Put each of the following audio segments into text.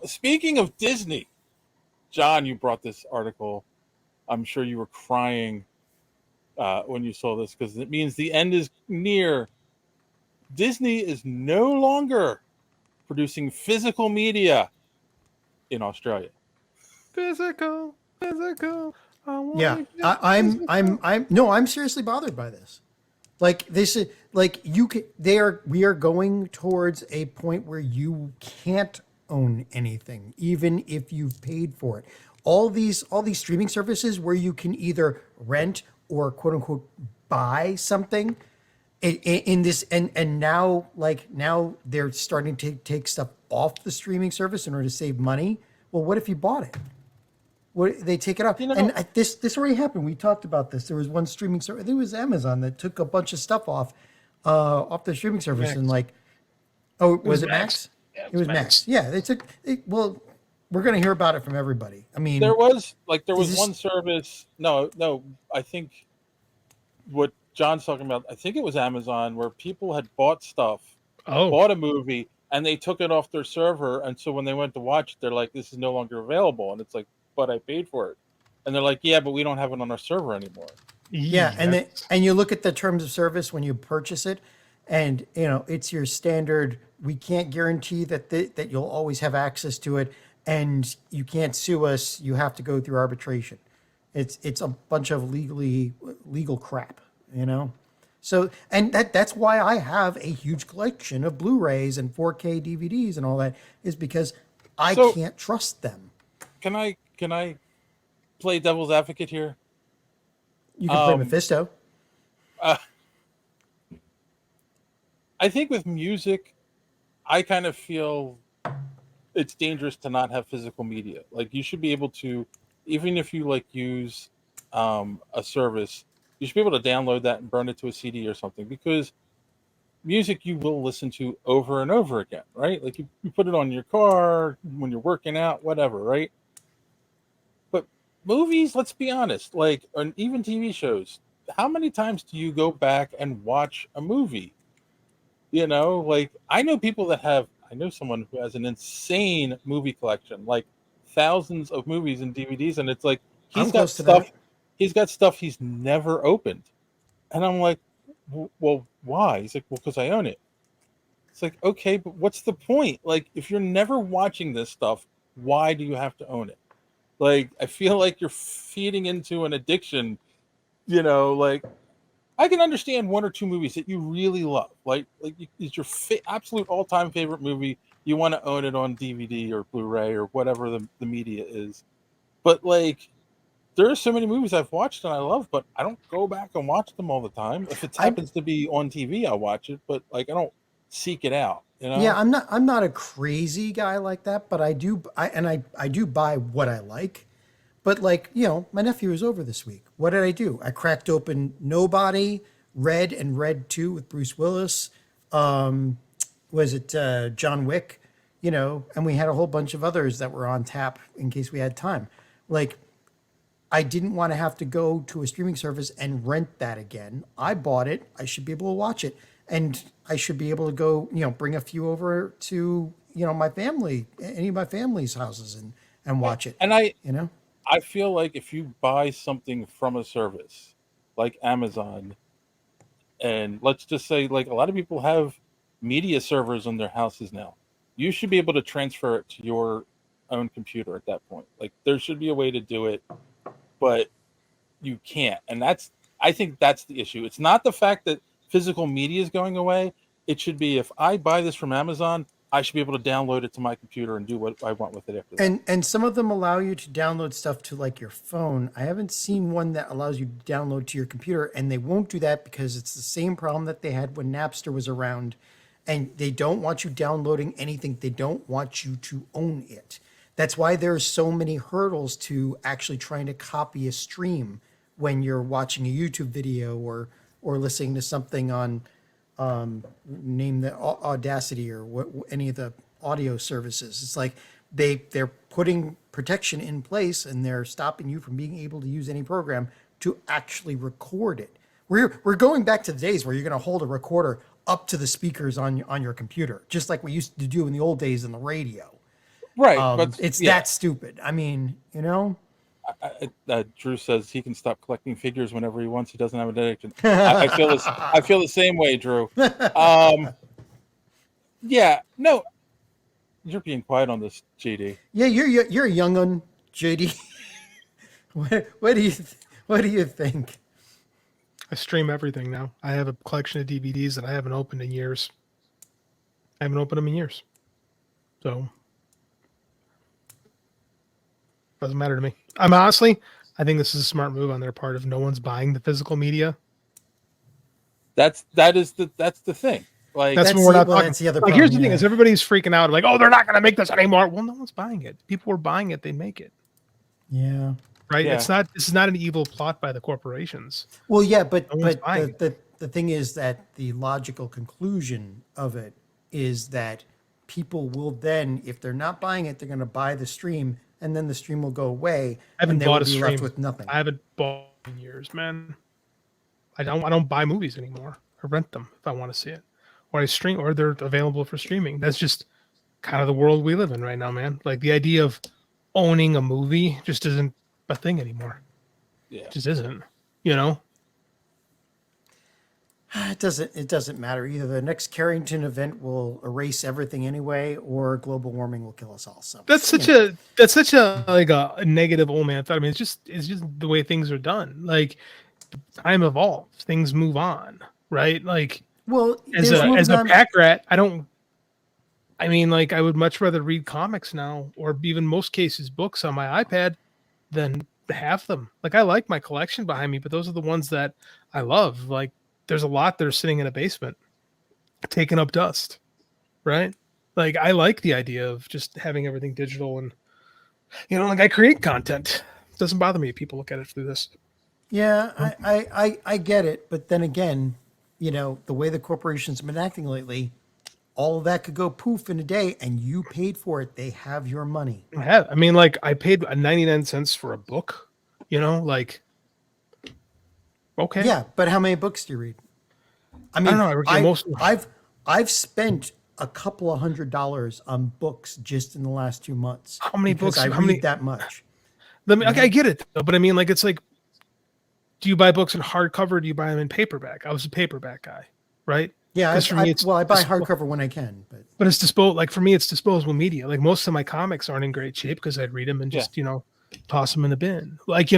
Speaking of Disney, John, you brought this article. I'm sure you were crying when you saw this because it means the end is near. Disney is no longer producing physical media in Australia. Physical, physical. I Yeah, want to get I'm, physical. no, I'm seriously bothered by this. Like this is like you can. We are going towards a point where you can't own anything, even if you've paid for it. All these streaming services where you can either rent or quote unquote buy something in this, and now now they're starting to take stuff off the streaming service in order to save money. Well, what if you bought it? What they take it off, You know, and this already happened. We talked about this. There was one streaming service. I think it was Amazon that took a bunch of stuff off the streaming service, and Max. like, oh, It was was it Max. Max? Yeah, it It was was Max. Max. Yeah, they took. Well, we're gonna hear about it from everybody. I mean, there is was this? one service. No, no, I think what John's talking about. I think it was Amazon where people had bought stuff, Oh, bought a movie, and they took it off their server. And so when they went to watch it, they're like, "This is no longer available." And it's like, "But I paid for it." And they're like, "Yeah, but we don't have it on our server anymore." Yeah, and that's and you look at the terms of service when you purchase it, and it's your standard. We can't guarantee that you'll always have access to it, and you can't sue us. You have to go through arbitration. It's a bunch of legal crap, you know. So and that's why I have a huge collection of Blu-rays and 4K DVDs and all that is because I So can't trust them. can I play devil's advocate here? You can play Um, Mephisto. uh, I think with music, I kind of feel it's dangerous to not have physical media. Like you should be able to, even if you like use a service, you should be able to download that and burn it to a CD or something because music you will listen to over and over again, right? Like you put it on your car when you're working out, whatever, right? But movies, let's be honest, like and even TV shows, how many times do you go back and watch a movie? Like I know people that have. I know someone who has an insane movie collection, like thousands of movies and DVDs, and it's like I'm he's got close to that. stuff. He's got stuff he's never opened, and I'm like, well, why? He's like, well, because I own it. It's like, okay, but what's the point? Like, if you're never watching this stuff, why do you have to own it? Like, I feel like you're feeding into an addiction. Like I can understand one or two movies that you really love. It's your absolute all-time favorite movie. You want to own it on DVD or Blu-ray or whatever the media is. But like, there are so many movies I've watched and I love, but I don't go back and watch them all the time. If it I happens to be on TV, I'll watch it. But like, I don't seek it out. Yeah, I'm not a crazy guy like that, but I do buy what I like. But like, my nephew was over this week. What did I do? I cracked open Nobody, Red and Red 2 with Bruce Willis. Was it John Wick? And we had a whole bunch of others that were on tap in case we had time. Like, I didn't want to have to go to a streaming service and rent that again. I bought it. I should be able to watch it. And I should be able to go, bring a few over to, my family, any of my family's houses and watch it, And I you know? I feel like if you buy something from a service like Amazon, and let's just say like a lot of people have media servers on their houses now, you should be able to transfer it to your own computer at that point. Like there should be a way to do it, but you can't. And I think that's the issue. It's not the fact that physical media is going away. It should be if I buy this from Amazon, I should be able to download it to my computer and do what I want with it after that. And some of them allow you to download stuff to like your phone. I haven't seen one that allows you to download to your computer, and they won't do that because it's the same problem that they had when Napster was around. And they don't want you downloading anything. They don't want you to own it. That's why there's so many hurdles to actually trying to copy a stream when you're watching a YouTube video or listening to something on name the Audacity or any of the audio services. It's like they're putting protection in place and they're stopping you from being able to use any program to actually record it. We're going back to the days where you're going to hold a recorder up to the speakers on your computer, just like we used to do in the old days in the radio. Right, but It's yeah, that stupid. I mean, you know. Drew says he can stop collecting figures whenever he wants. He doesn't have an addiction. I feel this. I feel the same way, Drew. Yeah, no, you're being quiet on this, GD. Yeah, you're a young one, JD. What do you think? I stream everything now. I have a collection of DVDs that I haven't opened in years. I haven't opened them in years. So doesn't matter to me. I'm honestly, I think this is a smart move on their part if no one's buying the physical media. That's the thing. Like That's what we're not talking. That's the other Like, problem. here's the thing: is everybody's freaking out, like, oh, they're not going to make this anymore. Well, no one's buying it. People were buying it; they make it, Yeah. right? Yeah. It's not. This is not an evil plot by the corporations. Well, yeah, but No one's but buying the thing is that the logical conclusion of it is that people will then, if they're not buying it, they're going to buy the stream, and then the stream will go away, I haven't and they bought will a be stream. left with nothing. I haven't bought in years, man. I don't buy movies anymore. I rent them if I want to see it, or I stream, or they're available for streaming. That's just kind of the world we live in right now, man. Like the idea of owning a movie just isn't a thing anymore. Yeah. It just isn't. You know. It doesn't matter either. The next Carrington event will erase everything anyway, or global warming will kill us all. So That's such a like a negative old man thought. I mean, it's just the way things are done. Like time evolves, things move on, right? Like well, as a pack rat, I mean, like I would much rather read comics now, or even most cases books on my iPad than half them. Like I like my collection behind me, but those are the ones that I love. Like there's a lot that are sitting in a basement, taking up dust, right? Like I like the idea of just having everything digital, and like I create content. It doesn't bother me if people look at it through this. Yeah, I get it, but then again, the way the corporations have been acting lately, all of that could go poof in a day, and you paid for it. They have your money. I mean, like I paid 99 cents for a book. Like okay. Yeah, but how many books do you read? I mean, I don't know. I've spent a couple of $100 on books just in the last 2 months. How many because books? I How read many that much? I get it, though, but I mean, like, it's like, do you buy books in hardcover? Or do you buy them in paperback? I was a paperback guy, right? Yeah, I buy dispo- hardcover when I can, but it's like for me, it's disposable media. Like most of my comics aren't in great shape because I'd read them and just toss them in the bin. Like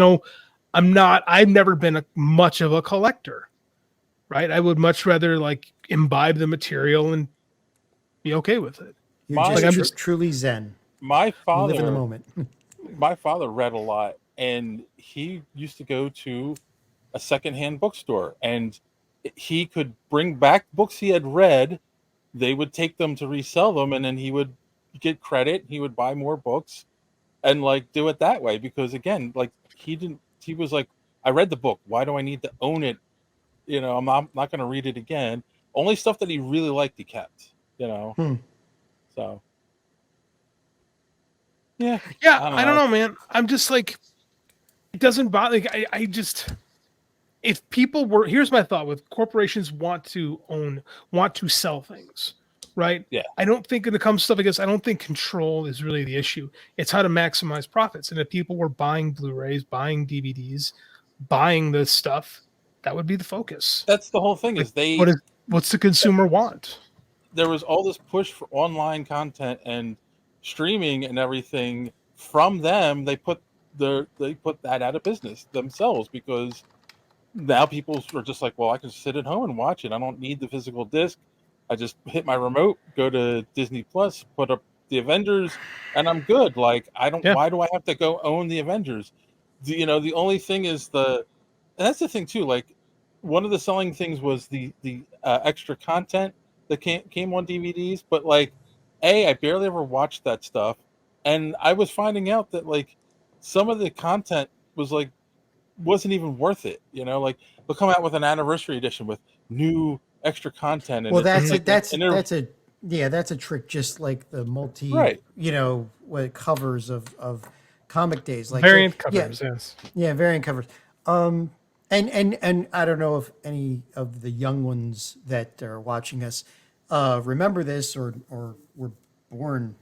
I've never been much of a collector, right? I would much rather like imbibe the material and be okay with it. You're just truly zen. My father live in the moment. My father read a lot, and he used to go to a secondhand bookstore, and he could bring back books he had read. They would take them to resell them, and then he would get credit. He would buy more books and like do it that way, because again, like he was like, I read the book. Why do I need to own it? I'm not going to read it again. Only stuff that he really liked, he kept, So yeah. I don't know, man. I'm just like, it doesn't bother. Like, I just, if people were, here's my thought with corporations want to sell things, right? Yeah. I don't think when it comes to stuff like this, I don't think control is really the issue. It's how to maximize profits. And if people were buying Blu-rays, buying DVDs, buying this stuff, that would be the focus. That's the whole thing. Like, what's the consumer want? There was all this push for online content and streaming and everything from them. They put that out of business themselves, because now people are just like, well, I can sit at home and watch it. I don't need the physical disc. I just hit my remote, go to Disney Plus, put up the Avengers, and I'm good. Like, why do I have to go own the Avengers? The only thing is and that's the thing too. Like, one of the selling things was the extra content that came on DVDs, but like, I barely ever watched that stuff, and I was finding out that like some of the content wasn't even worth it. Like they'll come out with an anniversary edition with new extra content. And well, that's a trick, just like the multi, right. What covers of comic days, like variant covers, yes. Yeah, variant covers. And I don't know if any of the young ones that are watching us remember this or were born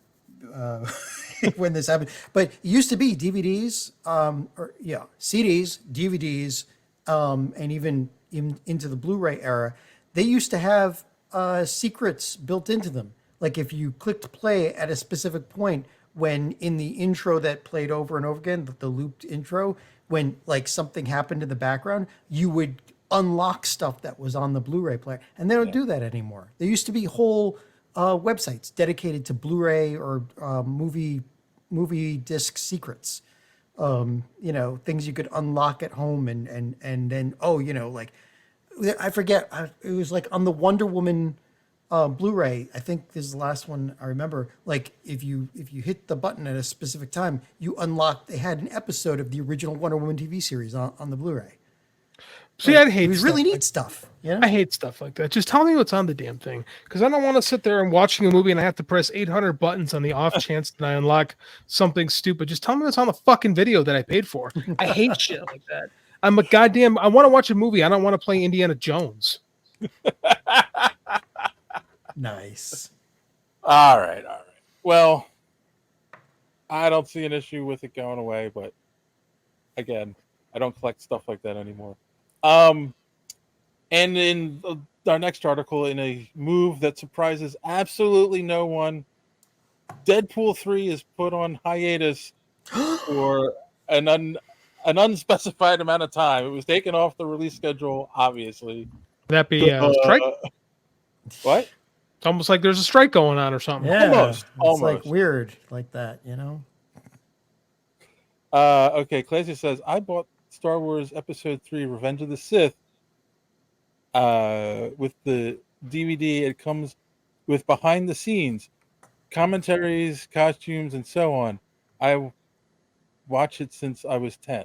when this happened. But it used to be DVDs, CDs, DVDs, and even into the Blu-ray era. They used to have secrets built into them. Like if you clicked play at a specific point, when in the intro that played over and over again, the looped intro, when like something happened in the background, you would unlock stuff that was on the Blu-ray player, and they don't do that anymore. There used to be whole websites dedicated to Blu-ray or movie disc secrets. Things you could unlock at home, and then like I forget, it was like on the Wonder Woman Blu-ray. I think this is the last one I remember. Like if you hit the button at a specific time, you unlock. They had an episode of the original Wonder Woman TV series on the Blu-ray. See, I'd hate it was really stuff neat stuff. Yeah, I hate stuff like that. Just tell me what's on the damn thing, because I don't want to sit there and watching a movie and I have to press 800 buttons on the off chance that I unlock something stupid. Just tell me what's on the fucking video that I paid for. I hate shit like that. I want to watch a movie. I don't want to play Indiana Jones. nice. All right. Well, I don't see an issue with it going away, but again, I don't collect stuff like that anymore. And in our next article, in a move that surprises absolutely no one, Deadpool 3 is put on hiatus for an unspecified amount of time. It was taken off the release schedule, obviously. Would that be a strike? What? It's almost like there's a strike going on or something. Yeah, Almost. It's like weird like that, Okay, Clancy says, I bought Star Wars Episode 3 Revenge of the Sith with the DVD. It comes with behind the scenes commentaries, costumes, and so on. I watch it since I was 10.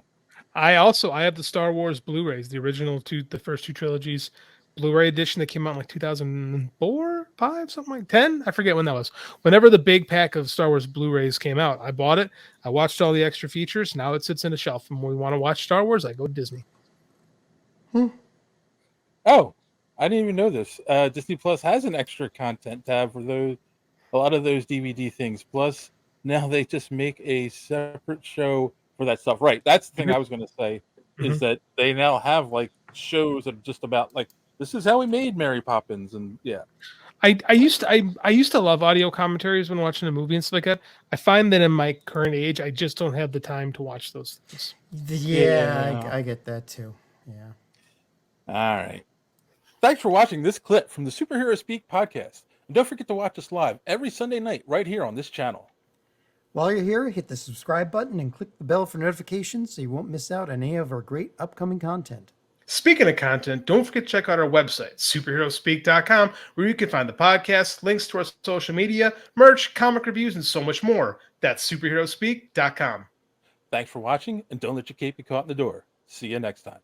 I have the Star Wars Blu-rays, the first two trilogies Blu-ray edition that came out in like 2004, 5, something like 10. I forget when that was. Whenever the big pack of Star Wars Blu-rays came out, I bought it. I watched all the extra features. Now it sits in a shelf. And when we want to watch Star Wars, I go to Disney. Oh, I didn't even know this. Disney Plus has an extra content tab for a lot of those DVD things. Plus, now they just make a separate show for that stuff. Right. That's the thing I was going to say is that they now have like shows that are just about like, this is how we made Mary Poppins. And yeah. I used to love audio commentaries when watching a movie and stuff like that. I find that in my current age, I just don't have the time to watch those things. Yeah. I get that too. Yeah. All right. Thanks for watching this clip from the Superhero Speak podcast. And don't forget to watch us live every Sunday night right here on this channel. While you're here, hit the subscribe button and click the bell for notifications so you won't miss out on any of our great upcoming content. Speaking of content, don't forget to check out our website, superheroespeak.com, where you can find the podcast, links to our social media, merch, comic reviews, and so much more. That's superheroespeak.com. Thanks for watching, and don't let your cape be caught in the door. See you next time.